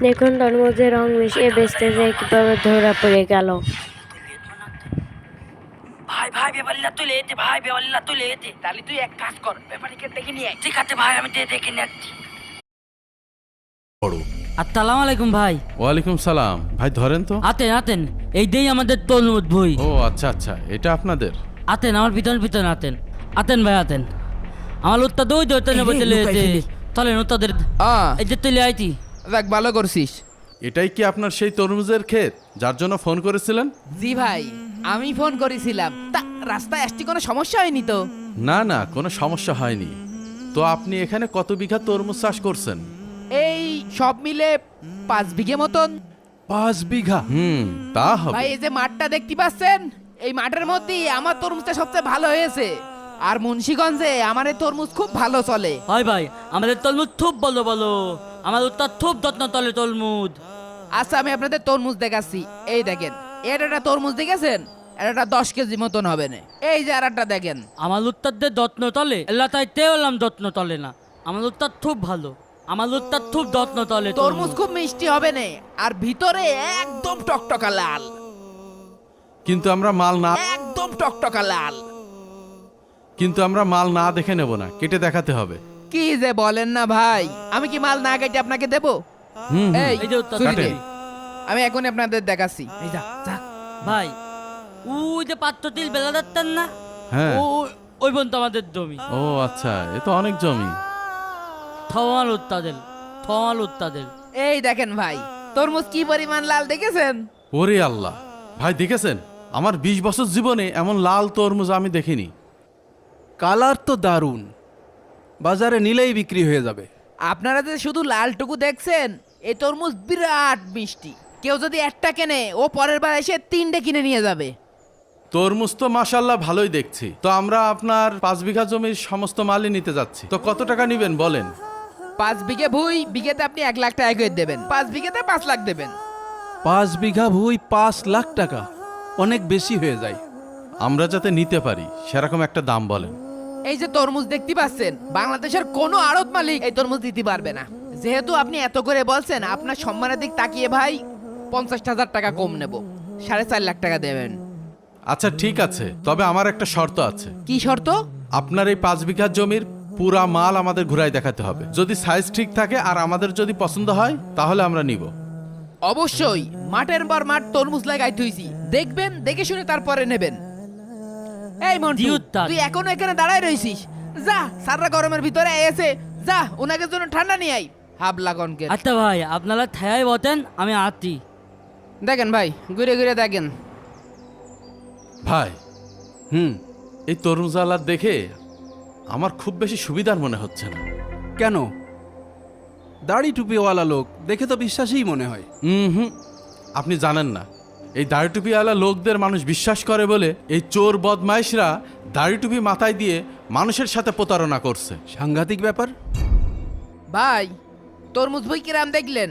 দেখুন তরমুজের রং মিশিয়ে বেচতেছে কিভাবে ধরা পড়ে গেল। ভাই ভাই বেপারিলা তুলে এতে ভাই বেপারিলা তুলে এতে তাহলে তুই এক কাজ কর ব্যাপারীকে ডেকে নিয়ে আয়। ঠিক আছে ভাই আমি দেখে নিয়ে আসছি। আসসালামু আলাইকুম ভাই। ওয়ালাইকুম সালাম। ভাই ধরেন তো। আতেন আতেন এই দেই আমাদের তরমুজ ভুই। ও আচ্ছা আচ্ছা, এটা আপনাদের? আতেন আমার পিছন পিছন আতেন আতেন ভাই আতেন আমার উত্তর দই ধরতে নেবো চলে চলেন উত্তদের এই যে তুলে আইতি। দেখ ভালো করছিস। এটাই কি আপনার সেই তরমুজের ক্ষেত যার জন্য ফোন করেছিলেন? জি ভাই আমি ফোন করেছিলাম। তা রাস্তায় আসতে কোনো সমস্যা হয়নি তো? না না, কোনো সমস্যা হয়নি। তো আপনি এখানে কত বিঘা তরমুজ চাষ করছেন? এই সব মিলে 5 বিঘে মতন। 5 বিঘা? তা হবে। ভাই এই যে মাঠটা দেখতে পাচ্ছেন, এই মাঠের মধ্যেই আমার তরমুজটা সবচেয়ে ভালো হয়েছে। আর মুন্সিগঞ্জে আমার এই তরমুজ খুব ভালো চলে। হয় ভাই আমাদের তরমুজ খুব বলো বলো, আমার উত্তর খুব যত্ন তলে তরমুজ। আচ্ছা আমি আপনাদের তরমুজ দেখাচ্ছি। এই দেখেন এটা একটা তরমুজ দেখেছেন, এটা 10 কেজি মতন হবে না। এই যে আরেকটা দেখেন। আমার উত্তরদের যত্ন তলে এল্লা তাই তেলাম যত্ন তলে না, আমার উত্তর খুব ভালো, আমার উত্তর খুব যত্ন তলে তরমুজ খুব মিষ্টি হবে না, আর ভিতরে একদম টকটকা লাল। কিন্তু আমরা মাল না একদম টকটকা লাল। কিন্তু আমরা মাল না দেখে নেব না, কেটে দেখাতে হবে। কি যে বলেন না ভাই, আমি কি মাল না কেটে আপনাকে দেবো? এই এই যে উত্তর ছুরি দে। কাটেন। আমি এখন আপনাদের দেখাচ্ছি। এই যা যা। ভাই ওই যে পাত্র তিল বেলা যাচ্ছেন না, হ্যাঁ। ওই পর্যন্ত আমাদের জমি। ও আচ্ছা, এ তো অনেক জমি। থমাল উত্তাদের এই দেখেন ভাই তরমুজ কি পরিমাণ লাল দেখেছেন? ওরে আল্লাহ, ভাই দেখেছেন? আমার 20 বছর জীবনে এমন লাল তরমুজ আমি দেখিনি। কালার তো দারুণ, বাজারে নিলেই বিক্রি হয়ে যাবে। আপনারা যে শুধু লালটুকু দেখছেন, এই তরমুজ বিরাট মিষ্টি। কেউ যদি একটা কেনে, ও পরের বার এসে 3টে কিনে নিয়ে যাবে। তরমুজ তো মাশাল্লাহ ভালোই দেখছি। তো আমরা আপনার 5 বিঘা জমির সমস্ত মালই নিতে যাচ্ছি। তো কত টাকা নেবেন বলেন? 5 বিঘে ভুই, বিঘেতে আপনি 1 লাখ টাকা করে দেবেন। 5 বিঘেতে 5 লাখ দেবেন। 5 বিঘা ভুই 5 লাখ টাকা, অনেক বেশি হয়ে যায়। আমরা যাতে নিতে পারি সেরকম একটা দাম বলেন। এই যে তরমুজ দেখতে পাচ্ছেন, বাংলাদেশের কোনো আড়ত মালিক এই তরমুজ দিতে পারবে না। যেহেতু আপনি এত করে বলছেন, আপনার সম্মানের দিক তাকিয়ে ভাই 50,000 টাকা কম নেব, 4.5 লাখ টাকা দেবেন। আচ্ছা ঠিক আছে, তবে আমার একটা শর্ত আছে। কি শর্ত? আপনার এই 5 বিঘা জমির পুরা মাল আমাদের ঘুরাই দেখাতে হবে। যদি সাইজ ঠিক থাকে আর আমাদের যদি পছন্দ হয় তাহলে আমরা নিব। অবশ্যই মাঠের পর মাঠ তরমুজ লাগাই থুইছি, দেখবেন, দেখে শুনে তারপরে নেবেন। এই মন্টু, জি উত্তর। তুই এখনো এখানে দাঁড়ায় রইছিস? যা, সারা গরমের ভিতরে এসে যা ওনাকে জন্য ঠান্ডা নিয়ে আই। হাবলা কনকে। আচ্ছা ভাই আপনারা থায়াই বতেন, আমি আছি। দেখেন ভাই, ঘুরে ঘুরে দেখেন। ভাই, হুম, এই তরমুজ আলাদ দেখে আমার খুব বেশি সুবিধার মনে হচ্ছে না। কেন? দাড়ি টুপিওয়ালা লোক দেখে তো বিশ্বাসই মনে হয়। হুম, আপনি জানেন না, এই দাড়ি টুপিওয়ালা লোকদের মানুষ বিশ্বাস করে বলে এই চোর বদমাইশরা দাড়ি টুপি মাথায় দিয়ে মানুষের সাথে প্রতারণা করছে। সাংঘাতিক ব্যাপার। ভাই তরমুজ বই কিরাম দেখলেন?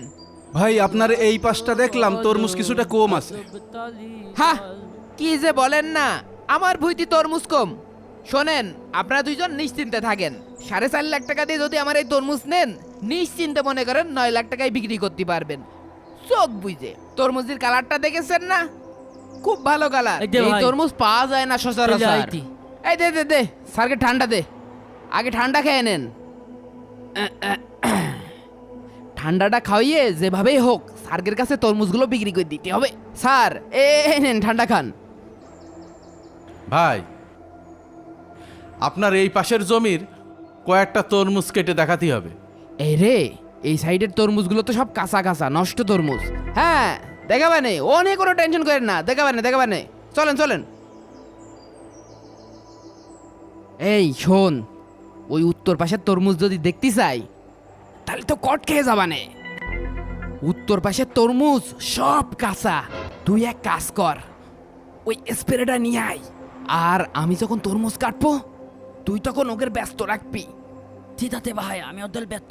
ভাই আপনার এই পাশটা দেখলাম তরমুজ কিছুটা কম আছে। হা, কি যে বলেন না, আমার ভুইতি তরমুজ কম। শোনেন, আপনারা দুইজন নিশ্চিন্তে থাকেন। 4.5 লাখ টাকা দিয়ে যদি আমার এই তরমুজ নেন, নিশ্চিন্তে মনে করেন 9 লাখ টাকায় বিক্রি করতে পারবেন চোখ বুঝে। তরমুজের কালারটা দেখেছেন না? খুব ভালো কালার। এই যে এই ভাই, তরমুজ পাওয়া যায় না চলে সচরাচর। আইতি। এই দে দে দে, স্যারকে ঠান্ডা দে। আগে ঠান্ডা খেয়ে নেন। ঠান্ডাটা খাওয়িয়ে যেভাবেই হোক স্যারের কাছে তরমুজগুলো বিক্রি করে দিতে হবে। স্যার এই নেন ঠান্ডা খান। ভাই, আপনার এই পাশের জমির কয়েকটা তরমুজ কেটে দেখাতেই হবে। এই রে, এই সাইডের তরমুজগুলো তো সব কাঁচা কাঁচা নষ্ট তরমুজ। হ্যাঁ দেখাবানে, অনেক কোনো টেনশন করেন না, দেখাবানে। চলেন চলেন। এই শোন, ওই উত্তর পাশের তরমুজ যদি দেখতে চাই তাহলে তো কট খেয়ে যাবানে। উত্তর পাশের তরমুজ সব কাঁচা। তুই এক কাজ কর, ওই স্প্রেটা নিয়ে আয়। আর আমি যখন তরমুজ কাটবো, তুই তখন ওকে ব্যস্ত রাখবি। ঠিক আছে ভাই, আমি ওদের ব্যর্থ